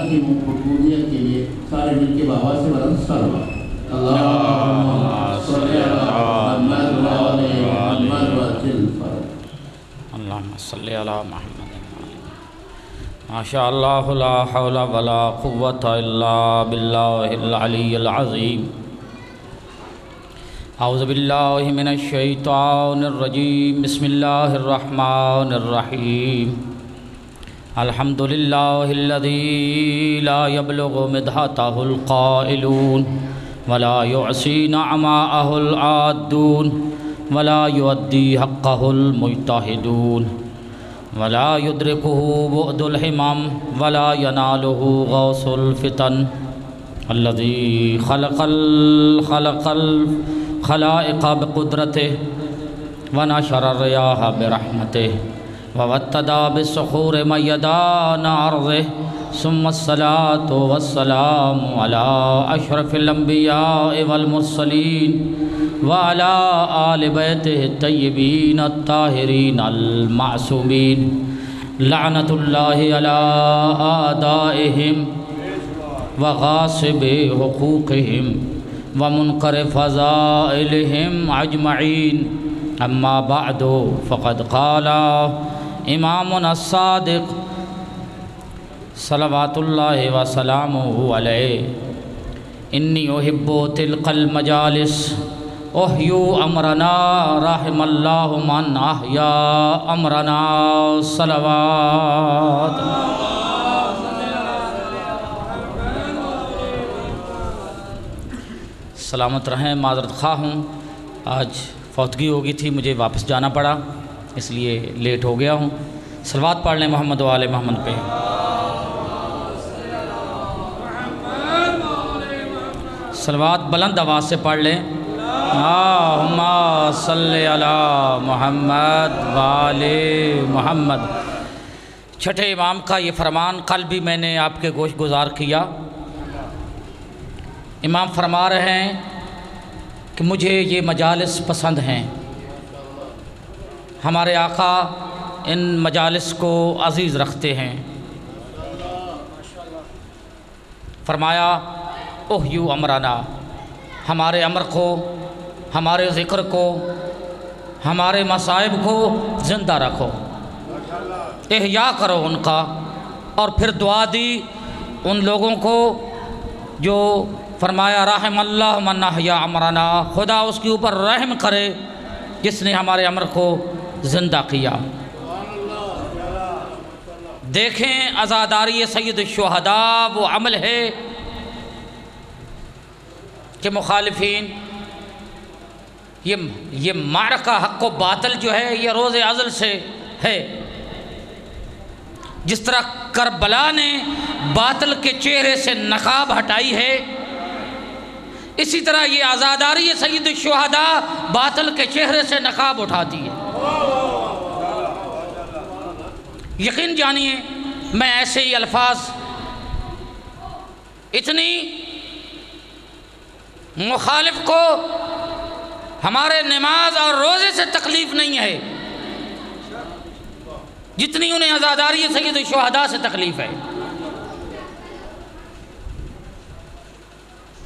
کی مقبولیت کے لیے سارے مل کے بابا سے بلند صلوات اللہم صلی علی محمد وآل محمد وعجل فرج اللہم صلی علی محمد ماشاء اللہ لا حول ولا قوة الا باللہ العلی العظیم اعوذ باللہ من الشیطان الرجیم بسم اللہ الرحمن الرحیم الحمدللہ الذی لا یبلغ مدحتہ القائلون ولا يعصي نعماءه العادون ولا يؤدي حقه المجتهدون ولا يدركه بعد الحمم ولا يناله غوث الفتن الذي خلق الخلائق بقدرته ونشر الرياح برحمته ووتد بالصخور ميدان أرضه ثم الصلاة والسلام على أشرف الأنبياء والمرسلين وعلى آل بيته الطيبين الطاهرين المعصومين لعنة الله على أعدائهم وغاصب حقوقهم ومنكر فضائلهم أجمعين أما بعد فقد قال إمامنا الصادق صلوات اللہ وسلامہ علیہ انی احب تلک المجالس احیو امرنا رحم اللہ من احیا امرنا صلوات سلامت رہیں معذرت خواہ ہوں آج فوتگی ہو گئی تھی مجھے واپس جانا پڑا اس لیے لیٹ ہو گیا ہوں صلوات پڑھ لیں محمد و آل محمد پہ صلوات بلند آواز سے پڑھ لیں اللہم صلی علی محمد وآل محمد چھٹے امام کا یہ فرمان کل بھی میں نے آپ کے گوش گزار کیا امام فرما رہے ہیں کہ مجھے یہ مجالس پسند ہیں ہمارے آقا ان مجالس کو عزیز رکھتے ہیں فرمایا احیو امرنا ہمارے امر کو ہمارے ذکر کو ہمارے مصائب کو زندہ رکھو احیاء کرو ان کا اور پھر دعا دی ان لوگوں کو جو فرمایا رحم اللہ من احیا امرنا خدا اس کے اوپر رحم کرے جس نے ہمارے امر کو زندہ کیا دیکھیں عزاداری سید الشہداء وہ عمل ہے کہ مخالفین یہ معرکہ حق و باطل جو ہے یہ روز ازل سے ہے جس طرح کربلا نے باطل کے چہرے سے نقاب ہٹائی ہے اسی طرح یہ عزاداری سید الشہداء باطل کے چہرے سے نقاب اٹھاتی ہے یقین جانیے میں ایسے ہی الفاظ اتنی مخالف کو ہمارے نماز اور روزے سے تکلیف نہیں ہے جتنی انہیں عزاداری سید الشہداء سے تکلیف ہے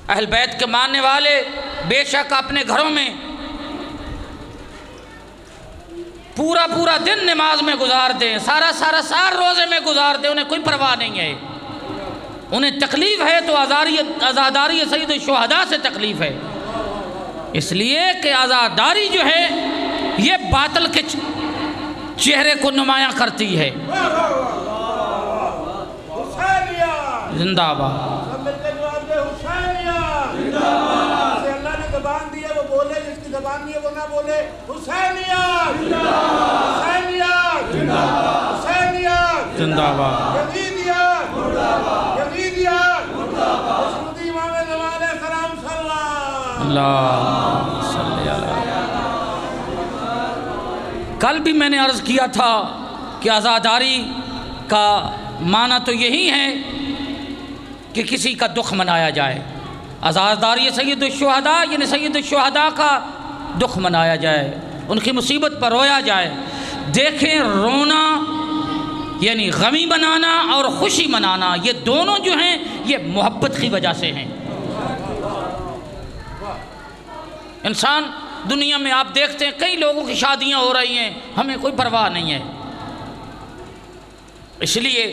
اہل بیت کے ماننے والے بے شک اپنے گھروں میں پورا دن نماز میں گزار دیں سارا روزے میں گزار دیں انہیں کوئی پرواہ نہیں ہے انہیں تکلیف ہے تو عزاداری سید الشہداء سے تکلیف ہے اس لیے کہ عزاداری جو ہے یہ باطل کے چہرے کو نمایاں کرتی ہے زندہ آباد اللہ نے زبان دی ہے وہ بولے جس کی زبان دی ہے وہ نہ بولے حسینیت حسینیت حسینیت زندہ آباد یزیدیت یزیدیت حضرت امام زمان علیہ السلام صلی اللہ صلی اللہ کل بھی میں نے عرض کیا تھا کہ عزاداری کا معنی تو یہی ہے کہ کسی کا دکھ منایا جائے عزاداری سید الشہداء یعنی سید الشہداء کا دکھ منایا جائے ان کی مصیبت پر رویا جائے دیکھیں رونا یعنی غمی منانا اور خوشی منانا یہ دونوں جو ہیں یہ محبت کی وجہ سے ہیں۔ انسان دنیا میں آپ دیکھتے ہیں کئی لوگوں کی شادیاں ہو رہی ہیں، ہمیں کوئی پرواہ نہیں ہے۔ اس لیے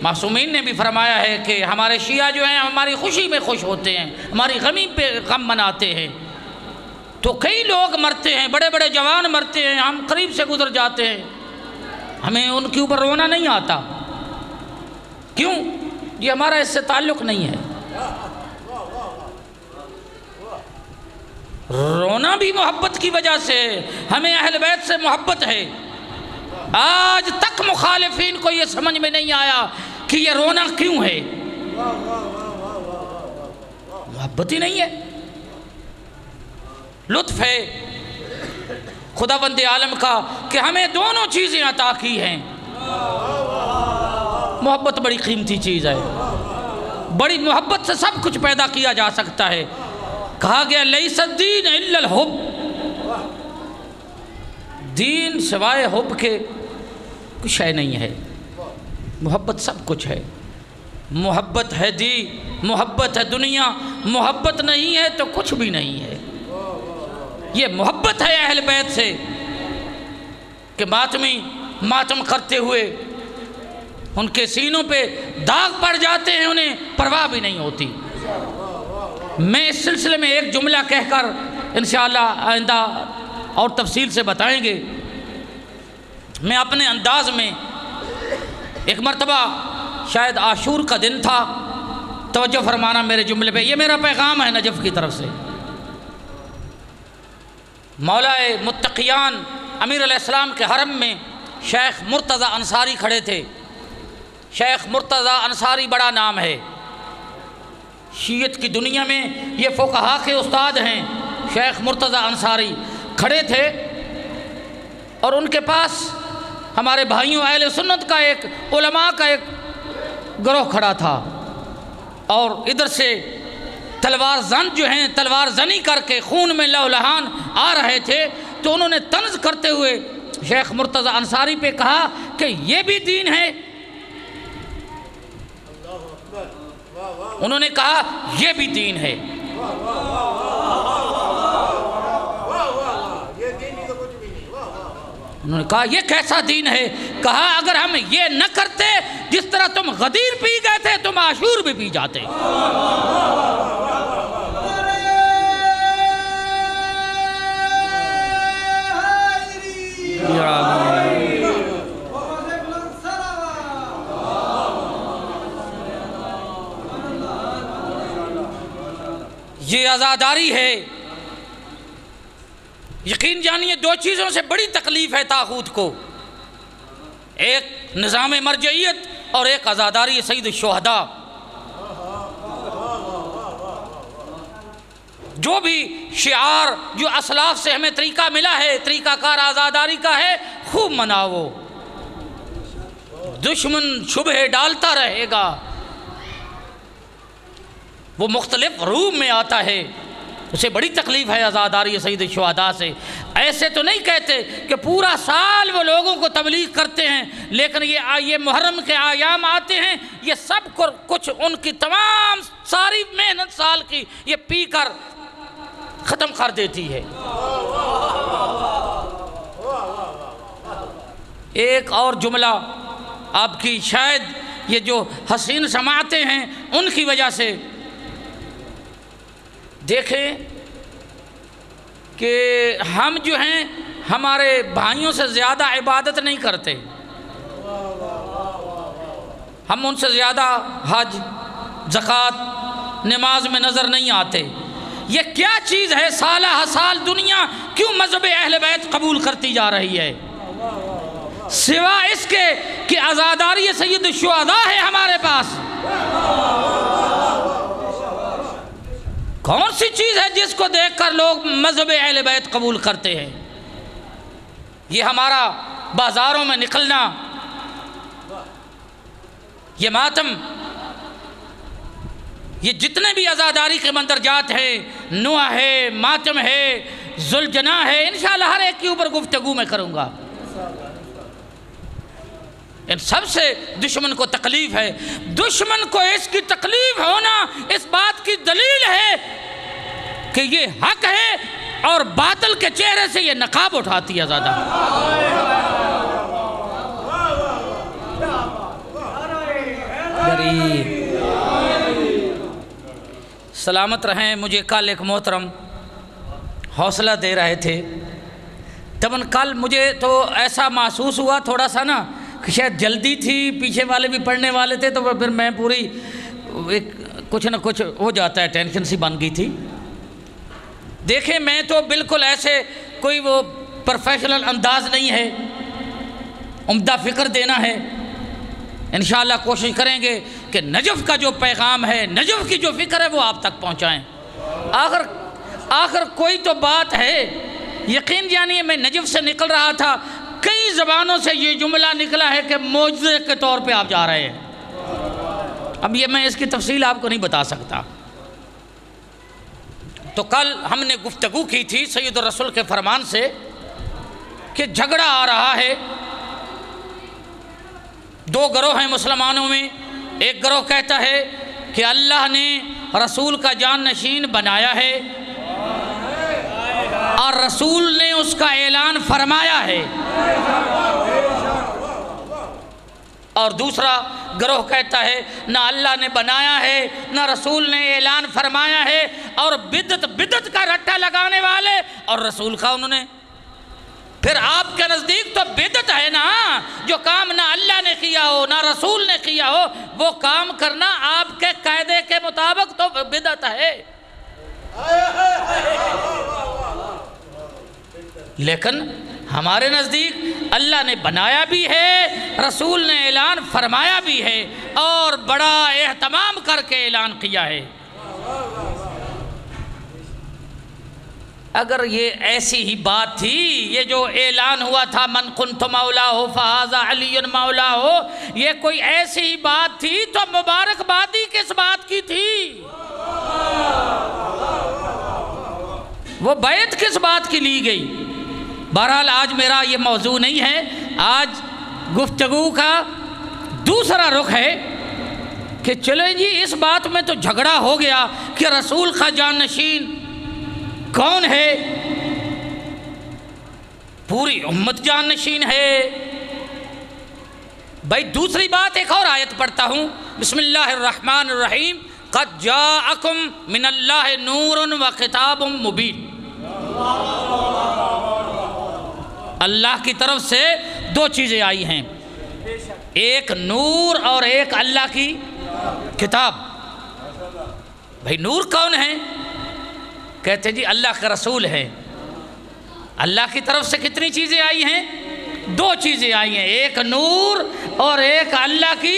معصومین نے بھی فرمایا ہے کہ ہمارے شیعہ جو ہیں ہماری خوشی میں خوش ہوتے ہیں، ہماری غمی پہ غم مناتے ہیں۔ تو کئی لوگ مرتے ہیں، بڑے بڑے جوان مرتے ہیں، ہم قریب سے گزر جاتے ہیں، ہمیں ان کے اوپر رونا نہیں آتا۔ کیوں؟ یہ ہمارا اس سے تعلق نہیں ہے۔ رونا بھی محبت کی وجہ سے، ہمیں اہل بیت سے محبت ہے۔ آج تک مخالفین کو یہ سمجھ میں نہیں آیا کہ یہ رونا کیوں ہے، محبت ہی نہیں ہے۔ لطف ہے خداوند عالم کا کہ ہمیں دونوں چیزیں عطا کی ہیں۔ محبت بڑی قیمتی چیز ہے، بڑی محبت سے سب کچھ پیدا کیا جا سکتا ہے۔ کہا گیا لیس الدین الا الحب، دین سوائے حب کے کچھ شے نہیں ہے، محبت سب کچھ ہے۔ محبت ہے دی، محبت ہے دنیا، محبت نہیں ہے تو کچھ بھی نہیں ہے۔ یہ محبت ہے اہل بیت سے کہ ماتمی ماتم کرتے ہوئے ان کے سینوں پہ داغ پڑ جاتے ہیں، انہیں پرواہ بھی نہیں ہوتی۔ میں اس سلسلے میں ایک جملہ کہہ کر انشاءاللہ آئندہ اور تفصیل سے بتائیں گے۔ میں اپنے انداز میں ایک مرتبہ شاید عاشور کا دن تھا، توجہ فرمانا میرے جملے پہ، یہ میرا پیغام ہے نجف کی طرف سے۔ مولا متقیان امیر علیہ السلام کے حرم میں شیخ مرتضیٰ انصاری کھڑے تھے۔ شیخ مرتضیٰ انصاری بڑا نام ہے شیعت کی دنیا میں، یہ فقہا کے استاد ہیں۔ شیخ مرتضیٰ انصاری کھڑے تھے اور ان کے پاس ہمارے بھائیوں اہل سنت کا ایک علماء کا ایک گروہ کھڑا تھا، اور ادھر سے تلوار زن جو ہیں تلوار زنی کر کے خون میں لہو لہان آ رہے تھے۔ تو انہوں نے طنز کرتے ہوئے شیخ مرتضیٰ انصاری پہ کہا کہ یہ بھی دین ہے۔ انہوں نے کہا یہ بھی دین ہے۔ انہوں نے کہا یہ کیسا دین ہے؟ کہا اگر ہم یہ نہ کرتے جس طرح تم غدیر پی گئے تھے تم عاشور بھی پی جاتے۔ یہ عزاداری ہے۔ یقین جانیے دو چیزوں سے بڑی تکلیف ہے طاغوت کو، ایک نظام مرجعیت اور ایک عزاداری سید الشہداء۔ جو بھی شعار جو اسلاف سے ہمیں طریقہ ملا ہے، طریقہ کار عزاداری کا ہے، خوب مناؤ، دشمن شبہ ڈالتا رہے گا۔ وہ مختلف روپ میں آتا ہے، اسے بڑی تکلیف ہے عزاداری سید الشہداء سے۔ ایسے تو نہیں کہتے کہ پورا سال وہ لوگوں کو تبلیغ کرتے ہیں، لیکن یہ محرم کے ایام آتے ہیں، یہ سب کچھ ان کی تمام ساری محنت سال کی یہ پی کر ختم کر دیتی ہے۔ ایک اور جملہ آپ کی شاید یہ جو حسین سماعتیں ہیں ان کی وجہ سے دیکھیں کہ ہم جو ہیں ہمارے بھائیوں سے زیادہ عبادت نہیں کرتے، ہم ان سے زیادہ حج زکوٰۃ نماز میں نظر نہیں آتے۔ یہ کیا چیز ہے؟ سالہ سال دنیا کیوں مذہب اہل بیت قبول کرتی جا رہی ہے؟ سوا اس کے کہ عزاداری سید الشہداء ہے ہمارے پاس۔ کون سی چیز ہے جس کو دیکھ کر لوگ مذہب اہل بیت قبول کرتے ہیں؟ یہ ہمارا بازاروں میں نکلنا، یہ ماتم، یہ جتنے بھی عزاداری کے مندرجات ہیں، نوح ہے، ماتم ہے، ذوالجناح ہے، انشاءاللہ ہر ایک کے اوپر گفتگو میں کروں گا۔ ان سب سے دشمن کو تکلیف ہے. دشمن کو اس کی تکلیف ہونا اس بات کی دلیل ہے کہ یہ حق ہے اور باطل کے چہرے سے یہ نقاب اٹھاتی ہے زیادہ. غریب سلامت رہیں. مجھے کل ایک محترم حوصلہ دے رہے تھے. تباً کل مجھے تو ایسا محسوس ہوا تھوڑا سا نا کہ شاید جلدی تھی, پیچھے والے بھی پڑھنے والے تھے, تو پھر میں پوری کچھ نہ کچھ ہو جاتا ہے, ٹینشن سی بن گئی تھی. دیکھیں میں تو بالکل ایسے کوئی وہ پروفیشنل انداز نہیں ہے, عمدہ فکر دینا ہے. انشاءاللہ کوشش کریں گے کہ نجف کا جو پیغام ہے, نجف کی جو فکر ہے وہ آپ تک پہنچائیں. آخر کوئی تو بات ہے. یقین جانیے میں نجف سے نکل رہا تھا, کئی زبانوں سے یہ جملہ نکلا ہے کہ معجزے کے طور پہ آپ جا رہے ہیں. اب یہ میں اس کی تفصیل آپ کو نہیں بتا سکتا. تو کل ہم نے گفتگو کی تھی سید الرسول کے فرمان سے کہ جھگڑا آ رہا ہے. دو گروہ ہیں مسلمانوں میں. ایک گروہ کہتا ہے کہ اللہ نے رسول کا جان نشین بنایا ہے اور رسول نے اس کا اعلان فرمایا ہے, اور دوسرا گروہ کہتا ہے نہ اللہ نے بنایا ہے نہ رسول نے اعلان فرمایا ہے, اور بدعت کا رٹا لگانے والے اور رسول کا انہوں نے. پھر آپ کے نزدیک تو بدعت ہے نا, جو کام نہ اللہ نے کیا ہو نہ رسول نے کیا ہو وہ کام کرنا آپ کے قاعدے کے مطابق تو بدعت ہے. لیکن ہمارے نزدیک اللہ نے بنایا بھی ہے, رسول نے اعلان فرمایا بھی ہے, اور بڑا اہتمام کر کے اعلان کیا ہے. اگر یہ ایسی ہی بات تھی, یہ جو اعلان ہوا تھا من کنت مولا ہو فہذا علی مولا ہو, یہ کوئی ایسی ہی بات تھی تو مبارکبادی کس بات کی تھی؟ وہ بیعت کس بات کی لی گئی؟ بہرحال آج میرا یہ موضوع نہیں ہے. آج گفتگو کا دوسرا رخ ہے کہ چلیں جی اس بات میں تو جھگڑا ہو گیا کہ رسول کا جانشین کون ہے. پوری امت جانشین ہے. بھائی دوسری بات ایک اور آیت پڑھتا ہوں. بسم اللہ الرحمن الرحیم. قد جاءکم من اللہ نور و کتاب مبین. اللہ کی طرف سے دو چیزیں آئی ہیں, ایک نور اور ایک اللہ کی کتاب. بھائی نور کون ہے؟ کہتے جی اللہ کا رسول ہے. اللہ کی طرف سے کتنی چیزیں آئی ہیں؟ دو چیزیں آئی ہیں, ایک نور اور ایک اللہ کی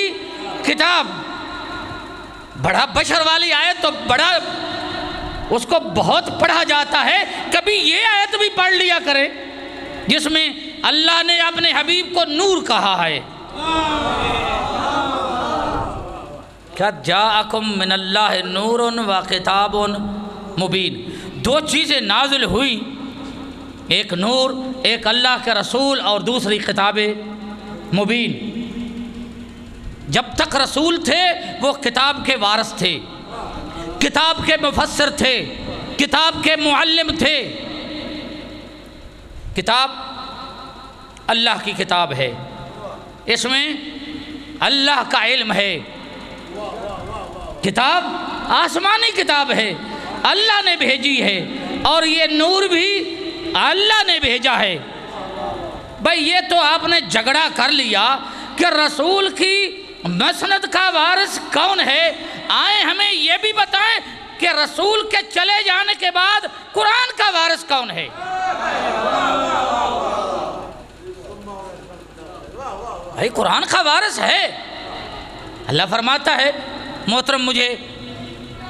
کتاب. بڑا بشر والی آیت تو بڑا اس کو بہت پڑھا جاتا ہے. کبھی یہ آیت بھی پڑھ لیا کرے جس میں اللہ نے اپنے حبیب کو نور کہا ہے. کیا جاءکم من اللہ نور و کتاب مبین. دو چیزیں نازل ہوئی, ایک نور, ایک اللہ کے رسول, اور دوسری کتاب مبین. جب تک رسول تھے وہ کتاب کے وارث تھے, کتاب کے مفسر تھے, کتاب کے معلم تھے. کتاب اللہ کی کتاب ہے, اس میں اللہ کا علم ہے. کتاب آسمانی کتاب ہے, اللہ نے بھیجی ہے, اور یہ نور بھی اللہ نے بھیجا ہے. بھائی یہ تو آپ نے جھگڑا کر لیا کہ رسول کی مسند کا وارث کون ہے. آئیں ہمیں یہ بھی بتائیں کہ رسول کے چلے جانے کے بعد قرآن کا وارث کون ہے. بھائی قرآن کا وارث ہے. اللہ فرماتا ہے, محترم مجھے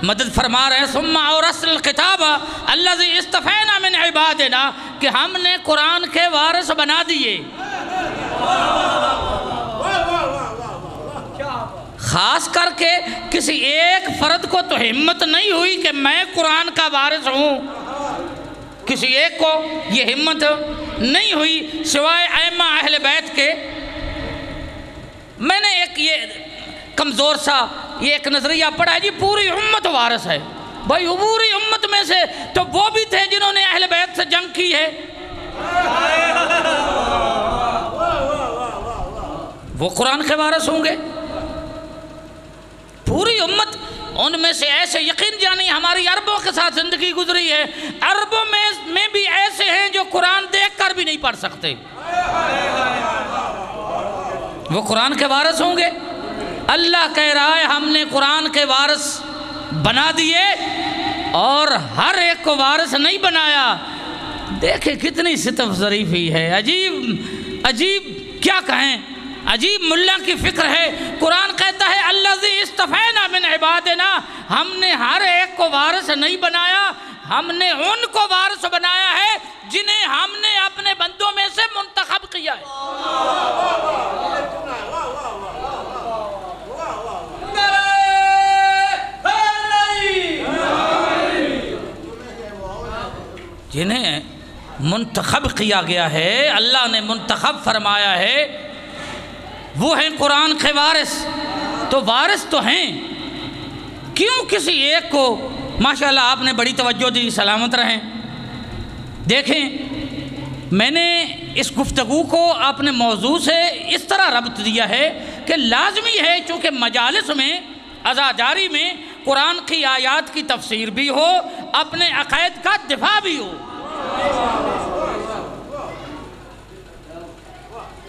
مدد فرما رہے ہیں, ثم اورثنا الکتاب الذی اصطفینا من عبادنا, کہ ہم نے قرآن کے وارث بنا دیے. خاص کر کے کسی ایک فرد کو تو ہمت نہیں ہوئی کہ میں قرآن کا وارث ہوں. کسی ایک کو یہ ہمت نہیں ہوئی سوائے ائمہ اہل بیت کے. میں نے ایک یہ کمزور سا یہ ایک نظریہ پڑھا ہے جی پوری امت وارث ہے. بھائی پوری امت میں سے تو وہ بھی تھے جنہوں نے اہل بیت سے جنگ کی ہے, وہ قرآن کے وارث ہوں گے. پوری امت ان میں سے ایسے یقین جانی ہماری عربوں کے ساتھ زندگی گزری ہے, عربوں میں بھی ایسے ہیں جو قرآن دیکھ کر بھی نہیں پڑھ سکتے, وہ قرآن کے وارث ہوں گے. اللہ کہہ رہا ہے ہم نے قرآن کے وارث بنا دیے اور ہر ایک کو وارث نہیں بنایا. دیکھیں کتنی ستم ظریفی ہے, عجیب کیا کہیں, عجیب ملا کی فکر ہے. قرآن کہتا ہے الذی اصطفینا من عبادنا, ہم نے ہر ایک کو وارث نہیں بنایا, ہم نے ان کو وارث بنایا ہے جنہیں ہم نے اپنے بندوں میں سے منتخب کیا ہے. جنہیں منتخب کیا گیا ہے, اللہ نے منتخب فرمایا ہے, وہ ہیں قرآن کے وارث. تو وارث تو ہیں, کیوں کسی ایک کو, ماشاءاللہ آپ نے بڑی توجہ دی, سلامت رہیں. دیکھیں میں نے اس گفتگو کو اپنے موضوع سے اس طرح ربط دیا ہے کہ لازمی ہے چونکہ مجالس میں عزاداری میں قرآن کی آیات کی تفسیر بھی ہو, اپنے عقائد کا دفاع بھی ہو.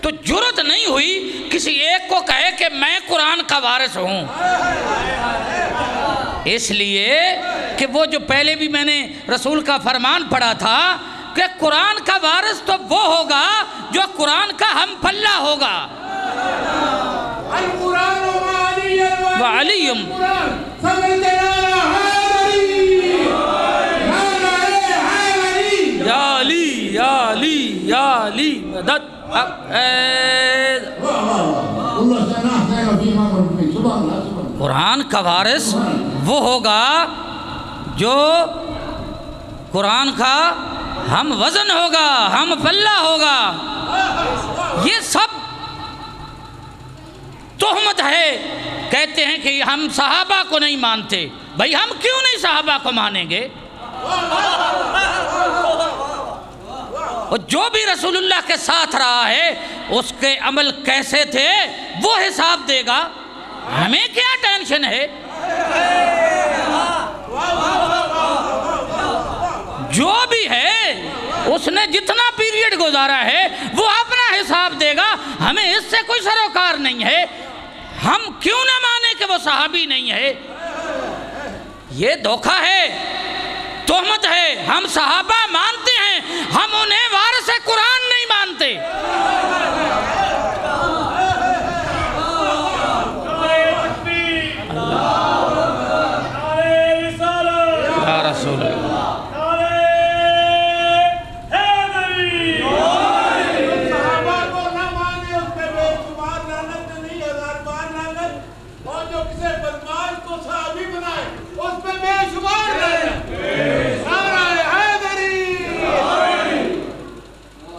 تو جرت نہیں ہوئی کسی ایک کو کہے کہ میں قرآن کا وارث ہوں, اس لیے کہ وہ جو پہلے بھی میں نے رسول کا فرمان پڑھا تھا کہ قرآن کا وارث تو وہ ہوگا جو قرآن کا ہم پلہ ہوگا. وعلیم یا علی یا علی یا علی مدد. قرآن کا وارث وہ ہوگا جو قرآن کا ہم وزن ہوگا, ہم پلہ ہوگا. یہ سب تہمت ہے. کہتے ہیں کہ ہم صحابہ کو نہیں مانتے. بھائی ہم کیوں نہیں صحابہ کو مانیں گے؟ اور جو بھی رسول اللہ کے ساتھ رہا ہے اس کے عمل کیسے تھے وہ حساب دے گا, ہمیں کیا ٹینشن ہے. جو بھی ہے اس نے جتنا پیریڈ گزارا ہے وہ اپنا حساب دے گا, ہمیں اس سے کوئی سروکار نہیں ہے. ہم کیوں نہ مانے کہ وہ صحابی نہیں ہے؟ یہ دھوکہ ہے, تہمت ہے. ہم صحابہ مانتے ہیں, ہم انہیں وارث قرآن نہیں مانتے. یا رسول اللہ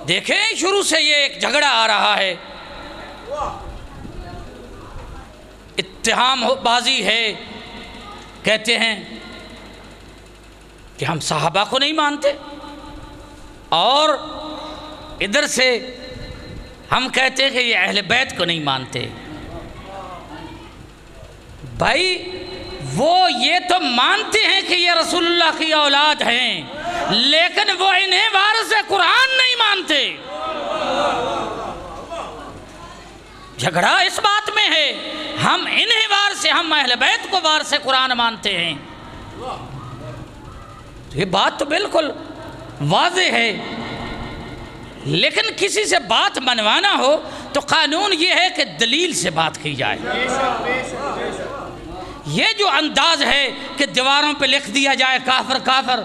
دیکھیں شروع سے یہ ایک جھگڑا آ رہا ہے, اتہام بازی ہے. کہتے ہیں کہ ہم صحابہ کو نہیں مانتے اور ادھر سے ہم کہتے ہیں کہ یہ اہل بیت کو نہیں مانتے. بھائی وہ یہ تو مانتے ہیں کہ یہ رسول اللہ کی اولاد ہیں, لیکن وہ انہیں وارث قرآن نہیں مانتے. جھگڑا اس بات میں ہے, ہم انہیں وارث, ہم اہل بیت کو وارث قرآن مانتے ہیں. یہ بات تو بالکل واضح ہے, لیکن کسی سے بات منوانا ہو تو قانون یہ ہے کہ دلیل سے بات کی جائے. یہ جو انداز ہے کہ دیواروں پہ لکھ دیا جائے کافر کافر,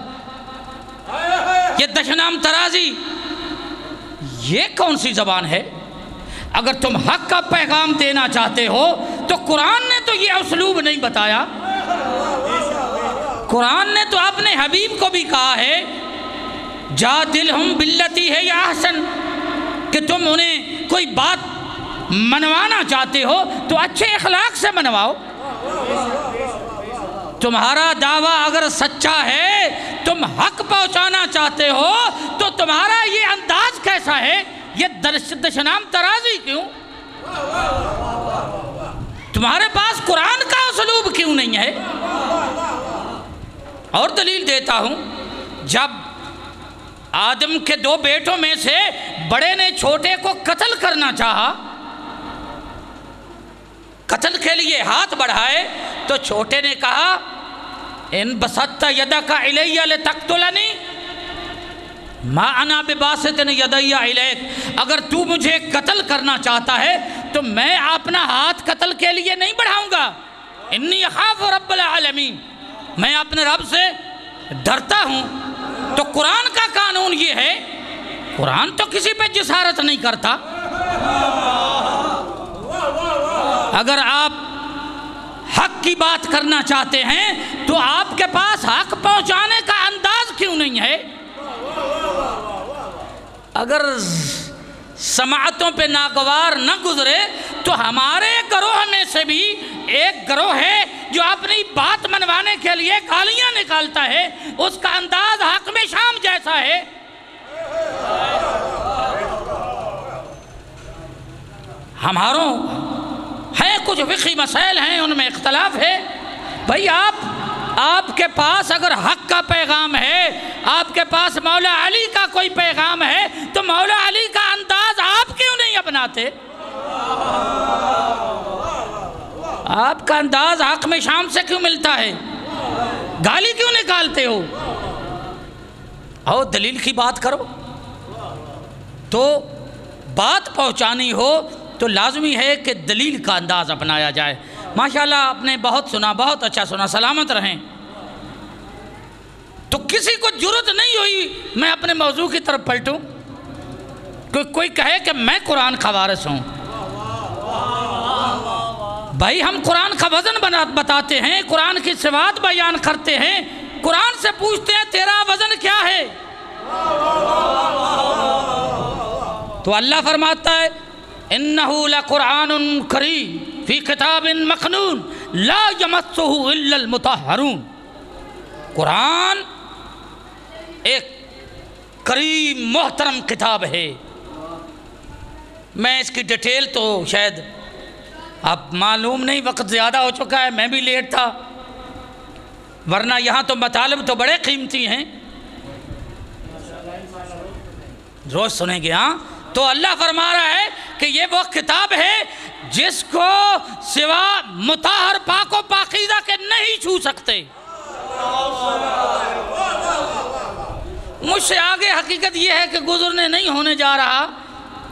یہ دشنام ترازی, یہ کون سی زبان ہے؟ اگر تم حق کا پیغام دینا چاہتے ہو تو قرآن نے تو یہ اسلوب نہیں بتایا. قرآن نے تو اپنے حبیب کو بھی کہا ہے جادلہم باللتی ہے یا احسن, کہ تم انہیں کوئی بات منوانا چاہتے ہو تو اچھے اخلاق سے منواؤ۔ تمہارا دعویٰ اگر سچا ہے، تم حق پہنچانا چاہتے ہو، تو تمہارا یہ انداز کیسا ہے؟ یہ دشنام ترازی کیوں؟ تمہارے پاس قرآن کا اسلوب کیوں نہیں ہے؟ اور دلیل دیتا ہوں، جب آدم کے 2 بیٹوں میں سے بڑے نے چھوٹے کو قتل کرنا چاہا، قتل کے لیے ہاتھ بڑھائے، تو چھوٹے نے کہا ان بسطت یدک الی لتقتلنی ما انا بباسط یدی الیک، اگر تو مجھے قتل کرنا چاہتا ہے تو میں اپنا ہاتھ قتل کے لیے نہیں بڑھاؤں گا، انی اخاف رب العالمین، میں اپنے رب سے ڈرتا ہوں۔ تو قرآن کا قانون یہ ہے، قرآن تو کسی پہ جسارت نہیں کرتا۔ اگر آپ حق کی بات کرنا چاہتے ہیں تو آپ کے پاس حق پہنچانے کا انداز کیوں نہیں ہے؟ اگر سماعتوں پہ ناگوار نہ گزرے تو ہمارے گروہ میں سے بھی ایک گروہ ہے جو اپنی بات منوانے کے لیے گالیاں نکالتا ہے، اس کا انداز حق میں شام جیسا ہے۔ ہماروں ہیں کچھ فقہی مسائل ہیں، ان میں اختلاف ہے۔ بھئی آپ کے پاس اگر حق کا پیغام ہے، آپ کے پاس مولا علی کا کوئی پیغام ہے، تو مولا علی کا انداز آپ کیوں نہیں اپناتے؟ آپ کا انداز حق میں شام سے کیوں ملتا ہے؟ گالی کیوں نکالتے ہو؟ اور دلیل کی بات کرو۔ تو بات پہنچانی ہو تو لازمی ہے کہ دلیل کا انداز اپنایا جائے۔ ماشاءاللہ آپ نے بہت سنا، بہت اچھا سنا، سلامت رہیں۔ تو کسی کو جرت نہیں ہوئی میں اپنے موضوع کی طرف پلٹوں، کوئی کہے کہ میں قرآن کا وارث ہوں۔ بھائی ہم قرآن کا وزن بتاتے ہیں، قرآن کی صفات بیان کرتے ہیں، قرآن سے پوچھتے ہیں تیرا وزن کیا ہے؟ تو اللہ فرماتا ہے اِنَّهُ لَقُرْآنٌ كَرِيمٌ فِي كِتَابٍ مَّكْنُونٍ لَا يَمَسُّهُ إِلَّا الْمُطَهَّرُونَ۔ قرآن ایک کریم محترم کتاب ہے۔ میں اس کی ڈیٹیل تو شاید اب معلوم نہیں، وقت زیادہ ہو چکا ہے، میں بھی لیٹ تھا، ورنہ یہاں تو مطالب تو بڑے قیمتی ہیں، روز سنیں گے۔ ہاں تو اللہ فرما رہا ہے کہ یہ وہ کتاب ہے جس کو سوا مطہر پاک و پاکیزہ کے نہیں چھو سکتے۔ مجھ سے آگے حقیقت یہ ہے کہ گزرنے نہیں ہونے جا رہا،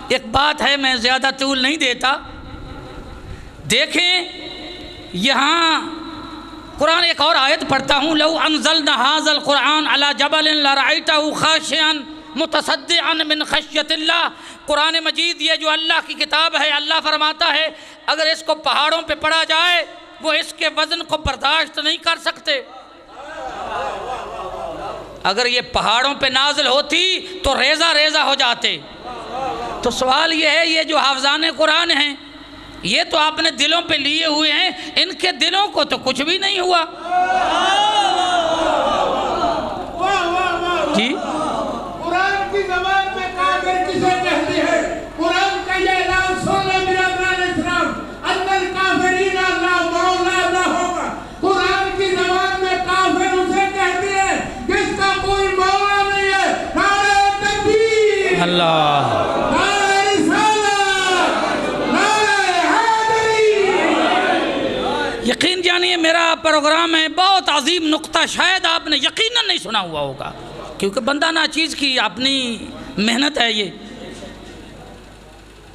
ایک بات ہے میں زیادہ طول نہیں دیتا۔ دیکھیں یہاں قرآن ایک اور آیت پڑھتا ہوں، لو انزلنا هذا القرآن على جبل لرأيته خاشعا متصدعا من خشیت اللہ۔ قرآن مجید یہ جو اللہ کی کتاب ہے، اللہ فرماتا ہے اگر اس کو پہاڑوں پہ پڑھا جائے وہ اس کے وزن کو برداشت نہیں کر سکتے۔ اگر یہ پہاڑوں پہ نازل ہوتی تو ریزہ ریزہ ہو جاتے۔ تو سوال یہ ہے، یہ جو حافظان قرآن ہیں یہ تو آپ نے دلوں پہ لیے ہوئے ہیں، ان کے دلوں کو تو کچھ بھی نہیں ہوا۔ جی قرآن کی زبان میں کافر کسے کہتے ہیں؟ قرآن کا یہ اعلان سن لے برادران اسلام، ان الکافرین لا مولا لہم۔ قرآن کی زبان میں کافر اسے کہتے ہیں جس کا کوئی مولا نہیں ہے۔ نعرہ تکبیر، اللہ، نعرہ رسالت، نعرہ حیدری۔ یقین جانیے میرا پروگرام ہے بہت عظیم نقطہ، شاید آپ نے یقیناً نہیں سنا ہوا ہوگا کیونکہ بندہ ناچیز کی اپنی محنت ہے یہ۔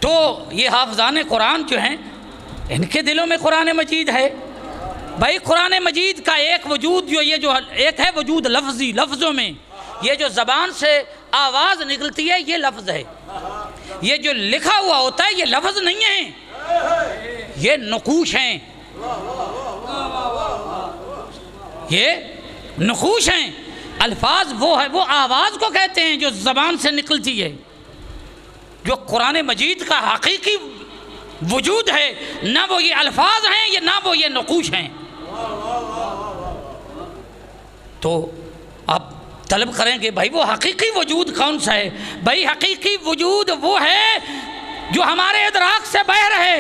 تو یہ حافظان قرآن جو ہیں ان کے دلوں میں قرآن مجید ہے۔ بھائی قرآن مجید کا ایک وجود جو یہ جو ایک ہے وجود لفظی، لفظوں میں یہ جو زبان سے آواز نکلتی ہے یہ لفظ ہے، یہ جو لکھا ہوا ہوتا ہے یہ لفظ نہیں ہے، یہ نقوش ہیں، یہ نقوش ہیں۔ الفاظ وہ ہے، وہ آواز کو کہتے ہیں جو زبان سے نکلتی ہے۔ جو قرآن مجید کا حقیقی وجود ہے، نہ وہ یہ الفاظ ہیں یا نہ وہ یہ نقوش ہیں۔ تو آپ طلب کریں کہ بھائی وہ حقیقی وجود کون سا ہے؟ بھائی حقیقی وجود وہ ہے جو ہمارے ادراک سے بہ رہے۔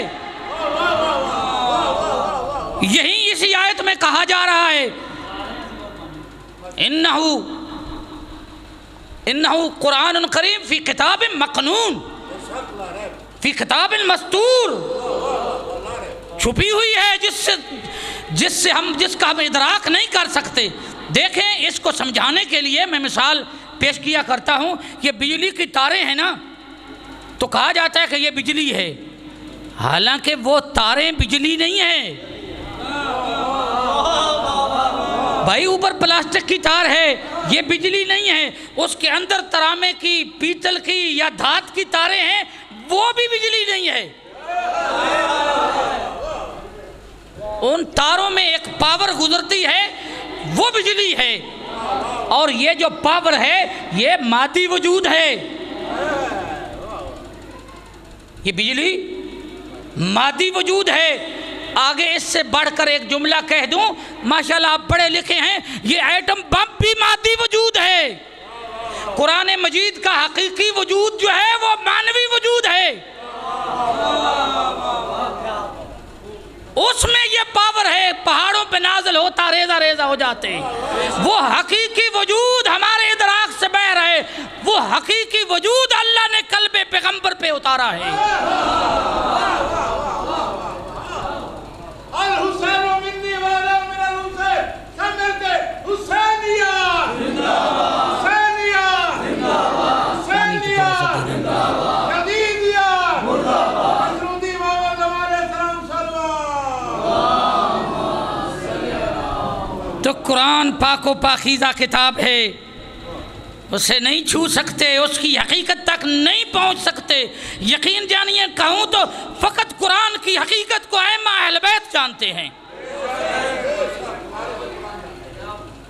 یہی اسی آیت میں کہا جا رہا ہے انہو قرآن کریم فی کتاب مکنون فی کتاب مستور، چھپی ہوئی ہے جس کا ہم ادراک نہیں کر سکتے۔ دیکھیں، اس کو سمجھانے کے لیے میں مثال پیش کیا کرتا ہوں۔ یہ بجلی کی تاریں ہیں نا، تو کہا جاتا ہے کہ یہ بجلی ہے، حالانکہ وہ تاریں بجلی نہیں ہیں بھائی۔ اوپر پلاسٹک کی تار ہے، یہ بجلی نہیں ہے۔ اس کے اندر ترامے کی، پیتل کی یا دھات کی تاریں ہیں، وہ بھی بجلی نہیں ہے۔ ان تاروں میں ایک پاور گزرتی ہے، وہ بجلی ہے، اور یہ جو پاور ہے یہ مادی وجود ہے۔ یہ بجلی مادی وجود ہے۔ آگے اس سے بڑھ کر ایک جملہ کہہ دوں، ماشاءاللہ آپ پڑھے لکھے ہیں، یہ ایٹم بم بھی مادی وجود ہے۔ قرآن مجید کا حقیقی وجود جو ہے وہ مانوی وجود ہے۔ اس میں یہ پاور ہے، پہاڑوں پہ نازل ہوتا ریزہ ریزہ ہو جاتے ہیں۔ وہ حقیقی وجود ہمارے ادراک سے بہ رہے، وہ حقیقی وجود اللہ نے قلب پیغمبر پہ اتارا ہے۔ الحسین منی والا من الحسین، سب ملتے حسینیہ حسینیہ حسینیہ جدیدیہ مسعودی محمد علیہ السلام صلوات۔ تو قرآن پاک و پاکیزہ کتاب ہے، اسے نہیں چھو سکتے، اس کی حقیقت تک نہیں پہنچ سکتے۔ یقین جانیے، کہوں تو فقط قرآن کی حقیقت کو ائمہ اہل بیت جانتے ہیں،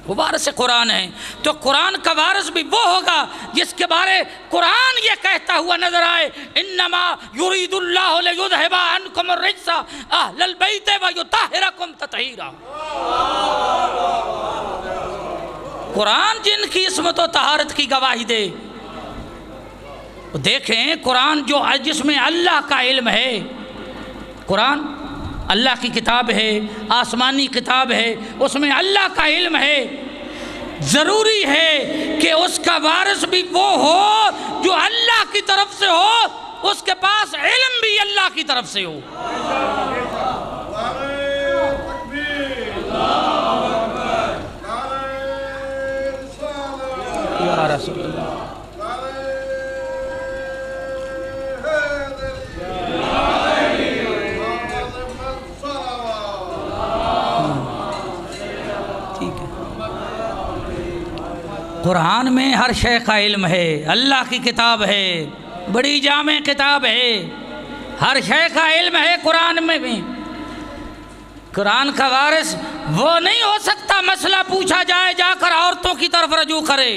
وہ وارث قرآن ہیں۔ تو قرآن کا وارث بھی وہ ہوگا جس کے بارے قرآن یہ کہتا ہوا نظر آئے، انما یرید اللہ لیذھب عنکم الرجس اہل البیت ویطہرکم تطہیرا۔ قرآن جن کی عصمت و طہارت کی گواہی دے۔ دیکھیں، قرآن جس میں اللہ کا علم ہے، قرآن اللہ کی کتاب ہے، آسمانی کتاب ہے، اس میں اللہ کا علم ہے۔ ضروری ہے کہ اس کا وارث بھی وہ ہو جو اللہ کی طرف سے ہو، اس کے پاس علم بھی اللہ کی طرف سے ہو۔ یا رسول اللہ، قرآن میں ہر شے کا علم ہے، اللہ کی کتاب ہے، بڑی جامع کتاب ہے، ہر شے کا علم ہے قرآن میں بھی۔ قرآن کا وارث وہ نہیں ہو سکتا مسئلہ پوچھا جائے جا کر عورتوں کی طرف رجوع کرے۔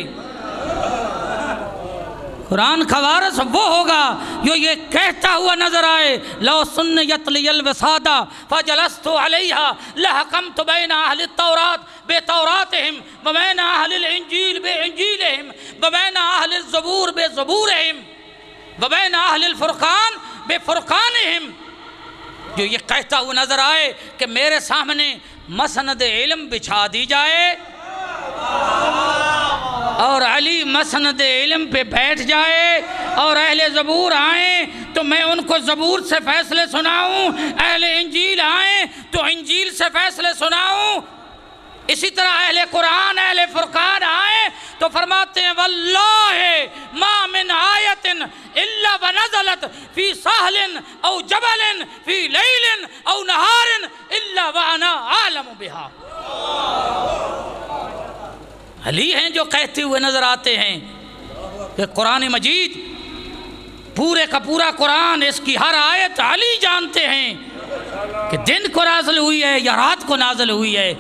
قرآن کا وارث وہ ہوگا جو یہ کہتا ہوا نظر آئے، لو سنیت لی الوسادہ فجلست علیہا لحکمت بین اہل التورات بتوراتہم وبین اہل الانجیل بانجیلہم وبین اہل الزبور بزبورہم وبین اہل الفرقان بفرقانہم۔ جو یہ کہتا ہوا نظر آئے کہ میرے سامنے مسند علم بچھا دی جائے اور علی مسند علم پہ بیٹھ جائے اور اہل زبور آئیں تو میں ان کو زبور سے فیصلے سناؤں، اہل انجیل آئیں تو انجیل سے فیصلے سناؤں، اسی طرح اہل قرآن اہل فرقان آئیں تو فرماتے ہیں واللہ ما من آیت الا ونزلت فی ساحل او جبل فی لیل او نہار الا وانا عالم بہا۔ علی ہیں جو کہتے ہوئے نظر آتے ہیں کہ قرآن مجید پورے کا پورا قرآن، اس کی ہر آیت علی جانتے ہیں کہ دن کو نازل ہوئی ہے یا رات کو نازل ہوئی ہے،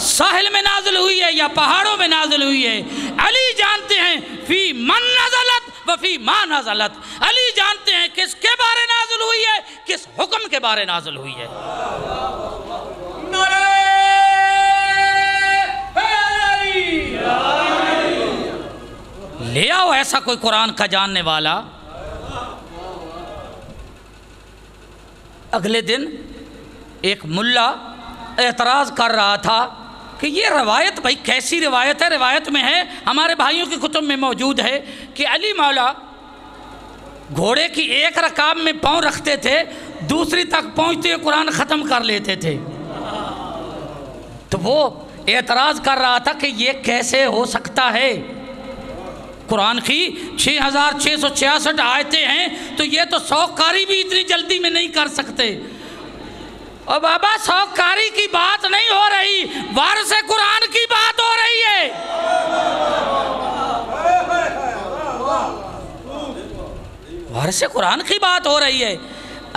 ساحل میں نازل ہوئی ہے یا پہاڑوں میں نازل ہوئی ہے۔ علی جانتے ہیں فی من نزلت و فی ما نزلت، علی جانتے ہیں کس کے بارے نازل ہوئی ہے، کس حکم کے بارے نازل ہوئی ہے؟ لے آؤ ایسا کوئی قرآن کا جاننے والا۔ اگلے دن ایک ملا اعتراض کر رہا تھا کہ یہ روایت بھائی کیسی روایت ہے؟ روایت میں ہے، ہمارے بھائیوں کی کتب میں موجود ہے کہ علی مولا گھوڑے کی ایک رکاب میں پاؤں رکھتے تھے، دوسری تک پہنچتے ہوئے قرآن ختم کر لیتے تھے۔ تو وہ اعتراض کر رہا تھا کہ یہ کیسے ہو سکتا ہے؟ قرآن کی 6666 آیتیں ہیں، تو یہ تو 100 قاری بھی اتنی جلدی میں نہیں کر سکتے۔ اور بابا 100 قاری کی بات نہیں ہو رہی، وارث قرآن کی بات ہو رہی ہے۔ وارث قرآن کی بات ہو رہی ہے۔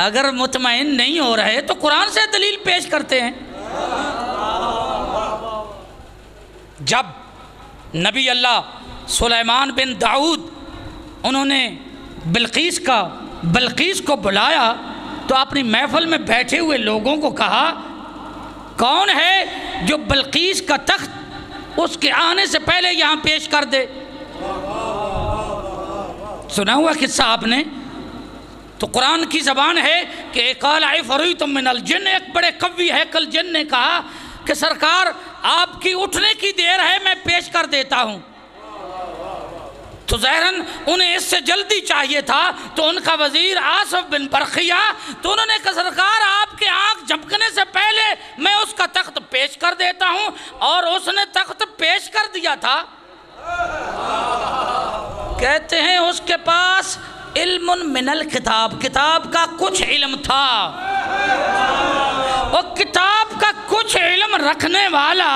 اگر مطمئن نہیں ہو رہے تو قرآن سے دلیل پیش کرتے ہیں۔ جب نبی اللہ سلیمان بن داؤد انہوں نے بلقیس کو بلایا تو اپنی محفل میں بیٹھے ہوئے لوگوں کو کہا، کون ہے جو بلقیس کا تخت اس کے آنے سے پہلے یہاں پیش کر دے؟ سنا ہوا قصہ آپ نے؟ تو قرآن کی زبان ہے کہ قال عفریت من الجن، ایک بڑے قوی ہیکل جن نے کہا کہ سرکار آپ کی اٹھنے کی دیر ہے، میں پیش کر دیتا ہوں۔ تو ظاہراً انہیں اس سے جلدی چاہیے تھا، تو ان کا وزیر آصف بن برقیہ، تو انہوں نے کہا سرکار آپ کے آنکھ جھپکنے سے پہلے میں اس کا تخت پیش کر دیتا ہوں، اور اس نے تخت پیش کر دیا تھا۔ کہتے ہیں اس کے پاس علم من الکتاب، کتاب کا کچھ علم تھا، اور کتاب کا کچھ علم رکھنے والا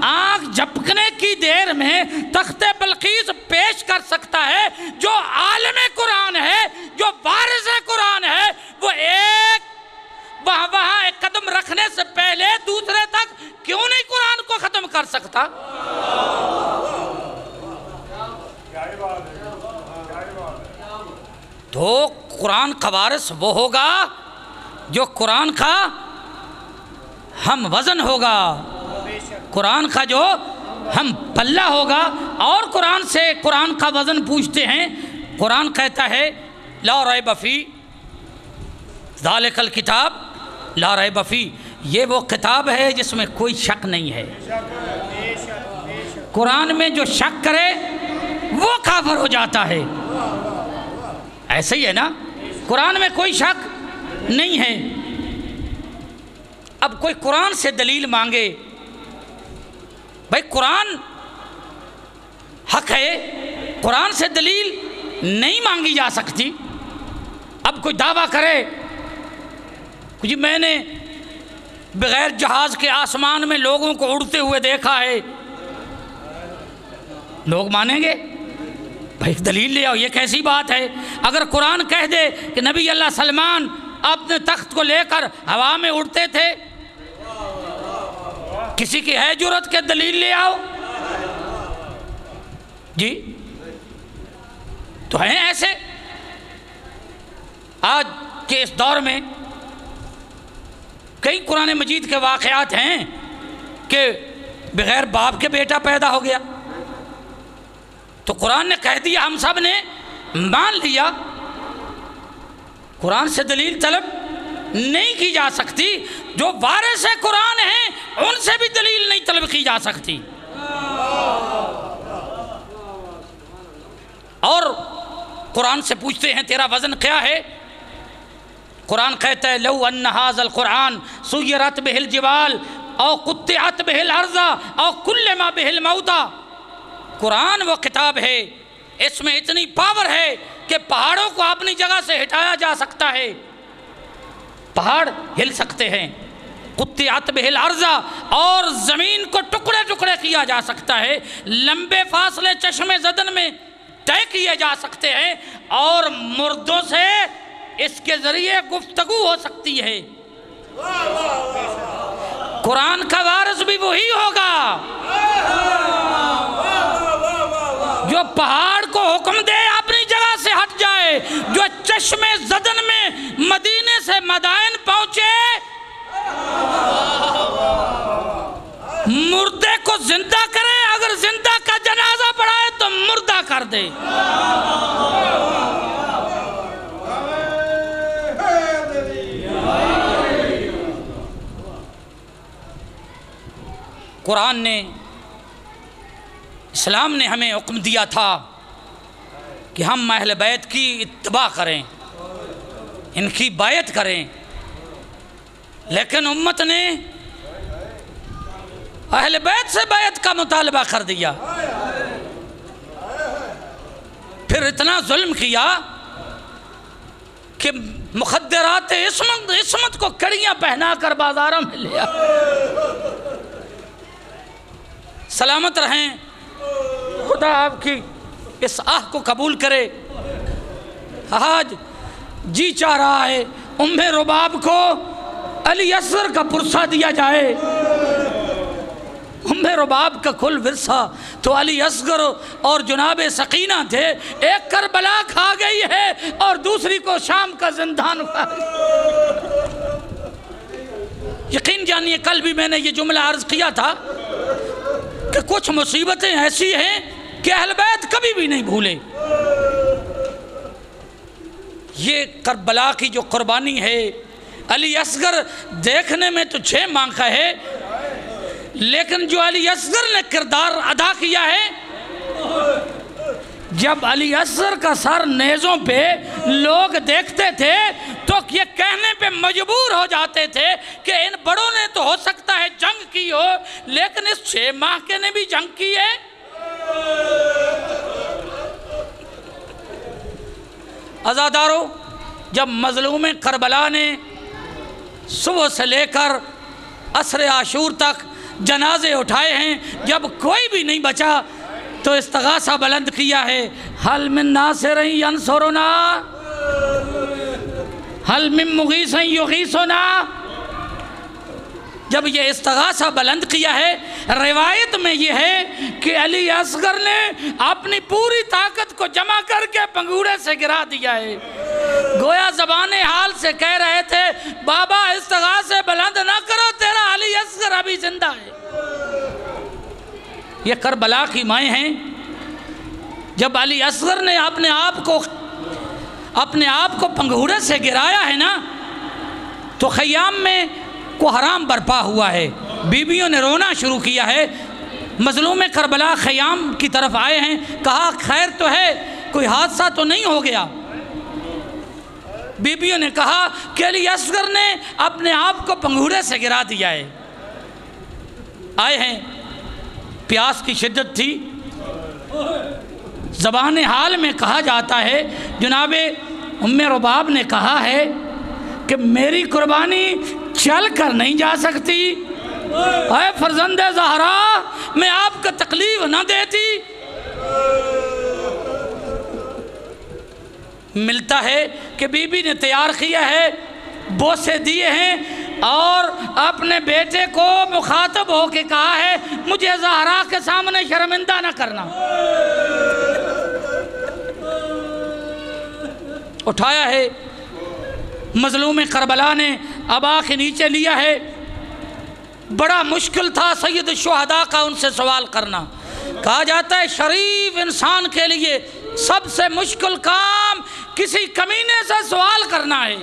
آنکھ جھپکنے کی دیر میں تخت بلقیس پیش کر سکتا ہے۔ جو عالم قرآن ہے، جو وارث قرآن ہے، وہ وہاں ایک قدم رکھنے سے پہلے دوسرے تک کیوں نہیں قرآن کو ختم کر سکتا؟ تو قرآن کا وارث وہ ہوگا جو قرآن کا ہم وزن ہوگا، قرآن کا جو ہم پلہ ہوگا۔ اور قرآن سے قرآن کا وزن پوچھتے ہیں، قرآن کہتا ہے لا ریب فی ذالک الکتاب لا ریب فی، یہ وہ کتاب ہے جس میں کوئی شک نہیں ہے۔ قرآن میں جو شک کرے وہ کافر ہو جاتا ہے۔ ایسے ہی ہے نا، قرآن میں کوئی شک نہیں ہے۔ اب کوئی قرآن سے دلیل مانگے، بھائی قرآن حق ہے، قرآن سے دلیل نہیں مانگی جا سکتی۔ اب کوئی دعویٰ کرے کہ جی میں نے بغیر جہاز کے آسمان میں لوگوں کو اڑتے ہوئے دیکھا ہے، لوگ مانیں گے؟ بھائی دلیل لے آؤ، یہ کیسی بات ہے؟ اگر قرآن کہہ دے کہ نبی اللہ سلمان اپنے تخت کو لے کر ہوا میں اڑتے تھے، کسی کی ہے جرت کے دلیل لے آؤ؟ جی تو ہیں ایسے۔ آج کے اس دور میں کئی قرآن مجید کے واقعات ہیں کہ بغیر باپ کے بیٹا پیدا ہو گیا، تو قرآن نے کہہ دیا، ہم سب نے مان لیا۔ قرآن سے دلیل طلب نہیں کی جا سکتی، جو وارث قرآن ہیں ان سے بھی دلیل نہیں طلب کی جا سکتی۔ اور قرآن سے پوچھتے ہیں تیرا وزن کیا ہے؟ قرآن کہتا ہے لو ان ھذا القرآن سیرت بہ الجبال او قطعت بہ الارض او کلم بہ الموتى، قرآن وہ کتاب ہے، اس میں اتنی پاور ہے کہ پہاڑوں کو اپنی جگہ سے ہٹایا جا سکتا ہے، پہاڑ ہل سکتے ہیں، قطعت بہ الارض، اور زمین کو ٹکڑے ٹکڑے کیا جا سکتا ہے، لمبے فاصلے چشمے زدن میں طے کیے جا سکتے ہیں، اور مردوں سے اس کے ذریعے گفتگو ہو سکتی ہے۔ قرآن کا وارث بھی وہی ہوگا جو پہاڑ کو حکم دے اپنی جگہ سے ہٹ جائے، جو چشمے زدن میں مدینہ مدائن پہنچے، مردے کو زندہ کرے، اگر زندہ کا جنازہ پڑھائے تو مردہ کر دے۔ قرآن نے، اسلام نے ہمیں حکم دیا تھا کہ ہم اہل بیت کی اتباع کریں، ان کی بیعت کریں، لیکن امت نے اہل بیت سے بیعت کا مطالبہ کر دیا، پھر اتنا ظلم کیا کہ مخدرات عصمت کو کڑیاں پہنا کر بازاروں میں لیا۔ سلامت رہیں، خدا آپ کی اس آہ کو قبول کرے۔ آج جی چاہ رہا ہے ام رباب کو علی اصغر کا پرسہ دیا جائے۔ ام رباب کا کل ورثہ تو علی اصغر اور جناب سکینہ تھے، ایک کربلا کھا گئی ہے اور دوسری کو شام کا زندان کھا گئی۔ یقین جانیے کل بھی میں نے یہ جملہ عرض کیا تھا کہ کچھ مصیبتیں ایسی ہیں کہ اہل بیت کبھی بھی نہیں بھولے۔ یہ کربلا کی جو قربانی ہے، علی اصغر دیکھنے میں تو 6 ماہ کا ہے، لیکن جو علی اصغر نے کردار ادا کیا ہے، جب علی اصغر کا سر نیزوں پہ لوگ دیکھتے تھے تو یہ کہنے پہ مجبور ہو جاتے تھے کہ ان بڑوں نے تو ہو سکتا ہے جنگ کی ہو، لیکن اس 6 ماہ کے نے بھی جنگ کی ہے۔ عزادارو، جب مظلوم کربلا نے صبح سے لے کر عصر عاشور تک جنازے اٹھائے ہیں، جب کوئی بھی نہیں بچا تو استغاثہ بلند کیا ہے، حل من ناصر ینصرنا، حل من مغیث یغیثنا۔ جب یہ استغاثہ بلند کیا ہے، روایت میں یہ ہے کہ علی اصغر نے اپنی پوری طاقت کو جمع کر کے پنگوڑے سے گرا دیا ہے، گویا زبان حال سے کہہ رہے تھے بابا استغاثے بلند نہ کرو، تیرا علی اصغر ابھی زندہ ہے۔ یہ کربلا کی مائیں ہیں۔ جب علی اصغر نے اپنے آپ کو پنگوڑے سے گرایا ہے نا، تو خیام میں کو حرام برپا ہوا ہے، بیویوں نے رونا شروع کیا ہے۔ مظلوم کربلا خیام کی طرف آئے ہیں، کہا خیر تو ہے، کوئی حادثہ تو نہیں ہو گیا؟ بیویوں نے کہا کہ علی اصغر نے اپنے آپ کو پنگوڑے سے گرا دیا ہے۔ آئے ہیں، پیاس کی شدت تھی، زبان حال میں کہا جاتا ہے جناب ام رباب نے کہا ہے کہ میری قربانی چل کر نہیں جا سکتی، اے فرزند زہرا میں آپ کا تکلیف نہ دیتی۔ ملتا ہے کہ بی بی نے تیار کیا ہے، بوسے دیے ہیں اور اپنے بیٹے کو مخاطب ہو کے کہا ہے مجھے زہرا کے سامنے شرمندہ نہ کرنا۔ اٹھایا ہے، مظلوم کربلا نے ابا کے نیچے لیا ہے۔ بڑا مشکل تھا سید الشہداء کا ان سے سوال کرنا۔ کہا جاتا ہے شریف انسان کے لیے سب سے مشکل کام کسی کمینے سے سوال کرنا ہے۔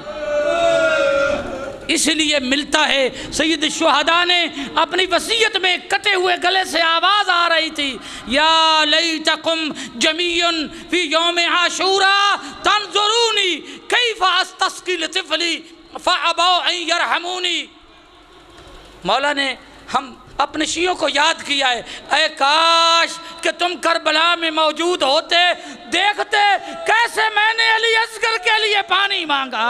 اس لیے ملتا ہے سید الشہداء نے اپنی وصیت میں کٹے ہوئے گلے سے آواز آ رہی تھی، یا لیتکم جمیع فی یوم عاشورا تنظرونی کیف استسقی لطفلی فابوا ان یرحمونی۔ مولا نے ہم اپنے شیعوں کو یاد کیا ہے، اے کاش کہ تم کربلا میں موجود ہوتے، دیکھتے کیسے میں نے علی اصغر کے لیے پانی مانگا۔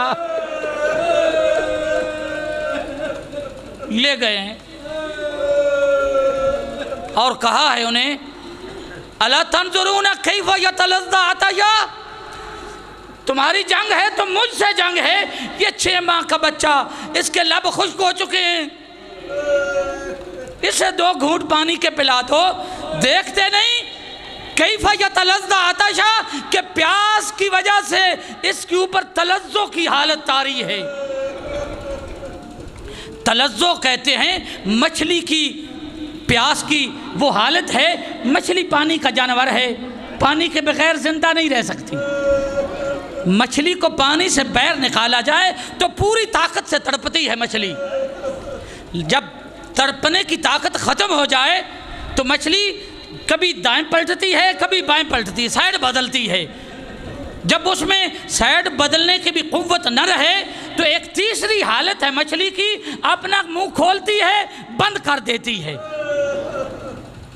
لے گئے ہیں اور کہا ہے انہیں الا تنظرون کیف یتلذ عطیا، تمہاری جنگ ہے تو مجھ سے جنگ ہے، یہ 6 ماہ کا بچہ، اس کے لب خشک ہو چکے ہیں، اسے 2 گھونٹ پانی کے پلا دو۔ دیکھتے نہیں کیف یتلذ عطشا کہ پیاس کی وجہ سے اس کے اوپر تلذذ کی حالت طاری ہے۔ تلذذ کہتے ہیں مچھلی کی پیاس کی وہ حالت ہے. مچھلی پانی کا جانور ہے، پانی کے بغیر زندہ نہیں رہ سکتی. مچھلی کو پانی سے باہر نکالا جائے تو پوری طاقت سے تڑپتی ہے مچھلی. جب تڑپنے کی طاقت ختم ہو جائے تو مچھلی کبھی دائیں پلٹتی ہے کبھی بائیں پلٹتی ہے، سائڈ بدلتی ہے. جب اس میں سائڈ بدلنے کی بھی قوت نہ رہے تو ایک تیسری حالت ہے مچھلی کی، اپنا منہ کھولتی ہے بند کر دیتی ہے.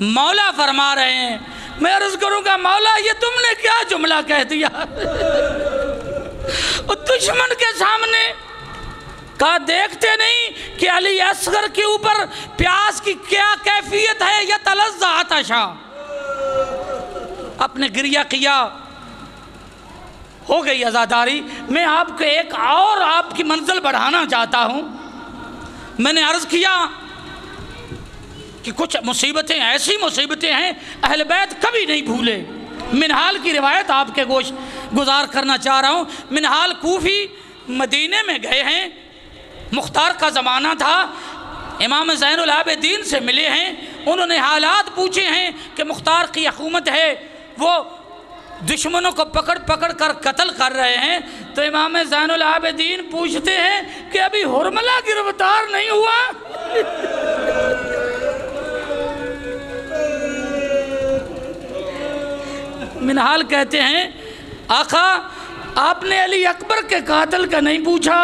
مولا فرما رہے ہیں، میں عرض کروں گا مولا یہ تم نے کیا جملہ کہہ دیا؟ دشمن کے سامنے کہا دیکھتے نہیں کہ علی اصغر کے اوپر پیاس کی کیا کیفیت ہے؟ یتلظظ عطشا. اپنے گریہ کیا، ہو گئی عزاداری. میں آپ کو ایک اور آپ کی منزل بڑھانا چاہتا ہوں. میں نے عرض کیا کہ کچھ مصیبتیں ایسی مصیبتیں ہیں اہل بیت کبھی نہیں بھولے. منہال کی روایت آپ کے گوش گزار کرنا چاہ رہا ہوں. منہال کوفی مدینے میں گئے ہیں، مختار کا زمانہ تھا، امام زین العابدین سے ملے ہیں، انہوں نے حالات پوچھے ہیں کہ مختار کی حکومت ہے، وہ دشمنوں کو پکڑ پکڑ کر قتل کر رہے ہیں. تو امام زین العابدین پوچھتے ہیں کہ ابھی حرملہ گرفتار نہیں ہوا؟ منہال کہتے ہیں آقا آپ نے علی اکبر کے قاتل کا نہیں پوچھا،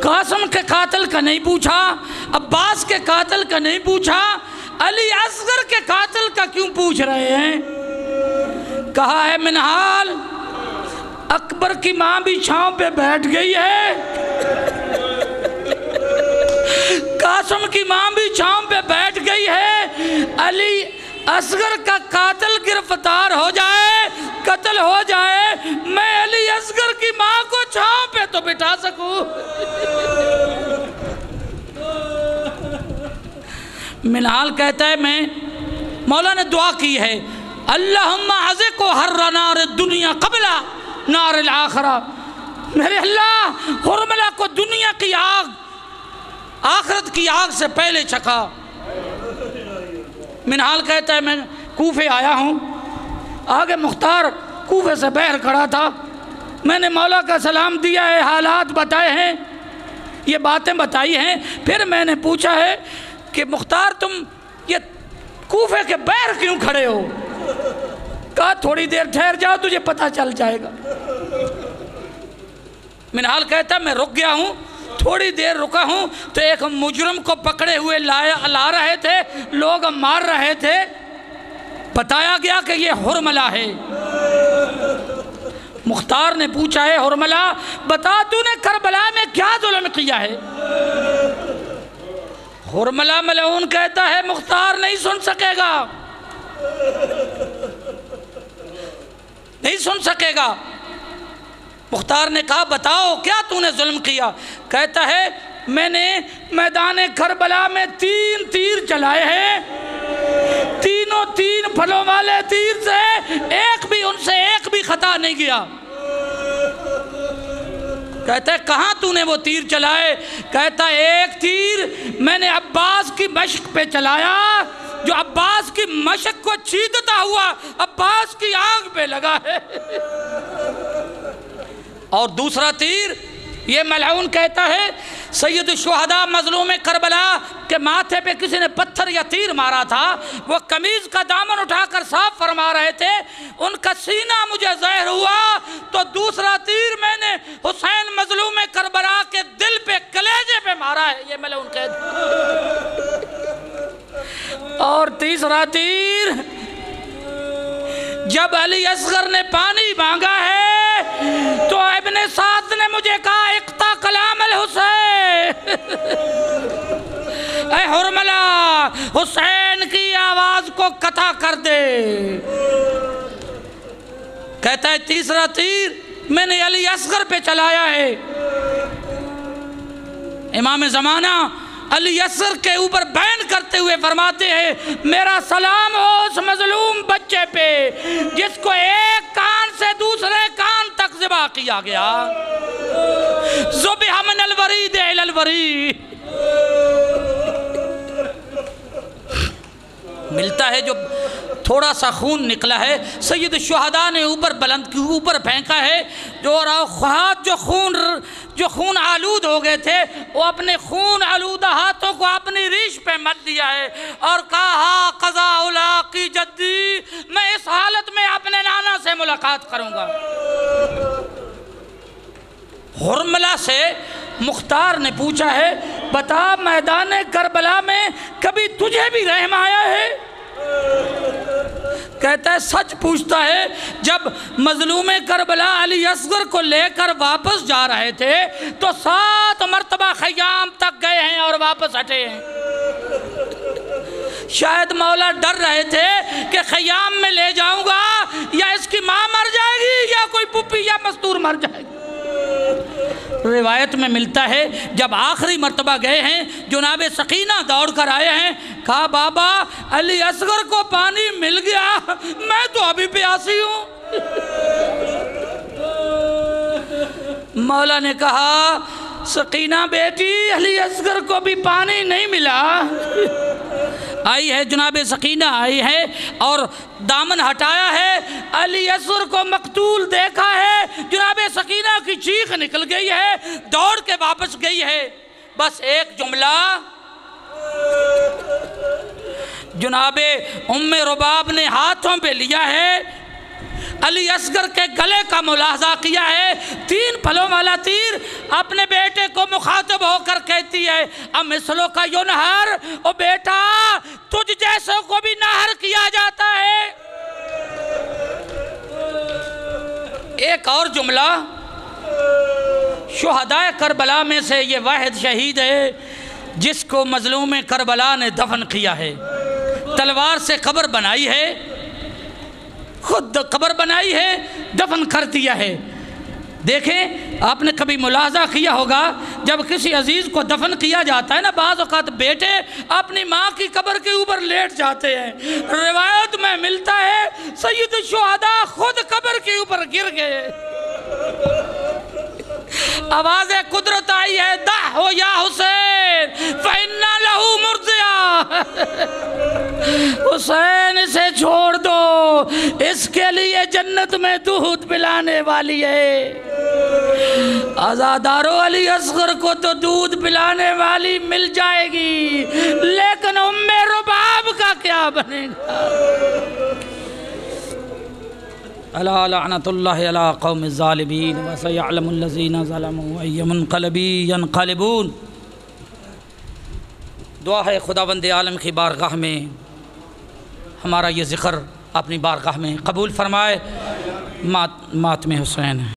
قاسم کے قاتل کا نہیں پوچھا، عباس کے قاتل کا نہیں پوچھا، علی اصغر کے قاتل کا کیوں پوچھ رہے ہیں؟ کہا ہے منہال اکبر کی ماں بھی چھاؤں پہ بیٹھ گئی ہے، قاسم کی ماں بھی چھاؤں پہ بیٹھ گئی ہے، علی اصغر کا قاتل گرفتار ہو جائے، قتل ہو جائے، میں علی اصغر کی ماں کو چھاؤں پہ تو بٹھا سکوں. منہال کہتا ہے میں مولا نے دعا کی ہے اللہم عزق حر نار الدنیا قبل نار الاخرہ. میرے اللہ حرملہ کو دنیا کی آگ آخرت کی آگ سے پہلے چکھا. منہال کہتا ہے میں کوفے آیا ہوں، آگے مختار کوفے سے باہر کھڑا تھا، میں نے مولا کا سلام دیا ہے، حالات بتائے ہیں، یہ باتیں بتائی ہیں. پھر میں نے پوچھا ہے کہ مختار تم یہ کوفے کے باہر کیوں کھڑے ہو؟ کہا تھوڑی دیر ٹھہر جاؤ تجھے پتہ چل جائے گا. منہال کہتا ہے میں رک گیا ہوں، تھوڑی دیر رکا ہوں تو ایک مجرم کو پکڑے ہوئے لا رہے تھے، لوگ مار رہے تھے، بتایا گیا کہ یہ حرملہ ہے. مختار نے پوچھا ہے حرملہ بتا تو نے کربلا میں کیا ظلم کیا ہے؟ حرملہ ملعون کہتا ہے مختار نہیں سن سکے گا، نہیں سن سکے گا. مختار نے کہا بتاؤ کیا تو نے ظلم کیا؟ کہتا ہے میں نے میدان کربلا میں 3 تیر چلائے ہیں، تینوں 3 پھلوں والے تیر سے ان سے ایک بھی خطا نہیں گیا. کہتا ہے کہاں تو نے وہ تیر چلائے؟ کہتا ہے ایک تیر میں نے عباس کی مشق پہ چلایا، جو عباس کی مشق کو چیدتا ہوا عباس کی آنکھ پہ لگا ہے، اور دوسرا تیر یہ ملعون کہتا ہے سید الشہداء مظلوم کربلا کے ماتھے پہ کسی نے پتھر یا تیر مارا تھا، وہ قمیض کا دامن اٹھا کر صاف فرما رہے تھے، ان کا سینہ مجھے ظاہر ہوا تو دوسرا تیر میں نے حسین مظلوم کربلا کے دل پہ کلیجے پہ مارا ہے، یہ ملعون کہتا ہے. اور تیسرا تیر جب علی اصغر نے پانی مانگا ہے تو ابن سعد نے مجھے کہا اقطع کلام الحسین، اے حرملہ حسین کی آواز کو قطع کر دے. کہتا ہے تیسرا تیر میں نے علی اصغر پہ چلایا ہے. امام زمانہ علی اصغر کے اوپر بیان کرتے ہوئے فرماتے ہیں میرا سلام ہو اس مظلوم بچے پہ جس کو ایک کان سے دوسرے کان تک ذبح کیا گیا. ذبح من الورید الی الورید. ملتا ہے جو تھوڑا سا خون نکلا ہے سید الشہداء نے اوپر پھینکا ہے، جو ہاتھ جو خون آلود ہو گئے تھے وہ اپنے خون آلودہ ہاتھوں کو اپنی ریش پہ مت دیا ہے اور کہا قضاء الاقی جدی، میں اس حالت میں اپنے نانا سے ملاقات کروں گا. حرملہ سے مختار نے پوچھا ہے بتا میدان کربلا میں کبھی تجھے بھی رحم آیا ہے؟ کہتا ہے سچ پوچھتا ہے، جب مظلوم کربلا علی اصغر کو لے کر واپس جا رہے تھے تو 7 مرتبہ خیام تک گئے ہیں اور واپس ہٹے ہیں. شاید مولا ڈر رہے تھے کہ خیام میں لے جاؤں گا یا اس کی ماں مر جائے گی یا کوئی پھپھی یا مستور مر جائے گی. روایت میں ملتا ہے جب آخری مرتبہ گئے ہیں جناب سکینہ دوڑ کر آئے ہیں، کہا بابا علی اصغر کو پانی مل گیا، میں تو ابھی پیاسی ہوں. مولا نے کہا سکینہ بیٹی علی اصغر کو بھی پانی نہیں ملا. آئی ہے جناب سکینہ آئی ہے اور دامن ہٹایا ہے، علی اصغر کو مقتول دیکھا ہے، جناب سکینہ کی چیخ نکل گئی ہے، دوڑ کے واپس گئی ہے. بس ایک جملہ جناب ام رباب نے ہاتھوں پہ لیا ہے، علی اصغر کے گلے کا ملاحظہ کیا ہے، 3 پھلوں والا تیر، اپنے بیٹے کو مخاطب ہو کر کہتی ہے امثلو کا ینہر، او بیٹا تجھ جیسوں کو بھی نہر کیا جاتا ہے. ایک اور جملہ، شہداء کربلا میں سے یہ واحد شہید ہے جس کو مظلوم کربلا نے دفن کیا ہے. تلوار سے قبر بنائی ہے، خود قبر بنائی ہے، دفن کر دیا ہے. دیکھیں آپ نے کبھی ملاحظہ کیا ہوگا جب کسی عزیز کو دفن کیا جاتا ہے نا، بعض اوقات بیٹے اپنی ماں کی قبر کے اوپر لیٹ جاتے ہیں. روایت میں ملتا ہے سید الشہداء خود قبر کے اوپر گر گئے. آواز قدرت آئی ہے دعو یا حسین فإنا لہو مرضیہ، حسین اسے چھوڑ دو، اس کے لیے جنت میں دودھ پلانے والی ہے. عزادارو علی اصغر کو تو دودھ پلانے والی مل جائے گی، لیکن ام رباب کا کیا بنے گا؟ الا لعنت اللہ علی قوم الظالمین وسیعلم الذین ظلموا ای منقلب ینقلبون. دعا ہے خداوند عالم کی بارگاہ میں ہمارا یہ ذکر اپنی بارگاہ میں قبول فرمائے. ماتم حسین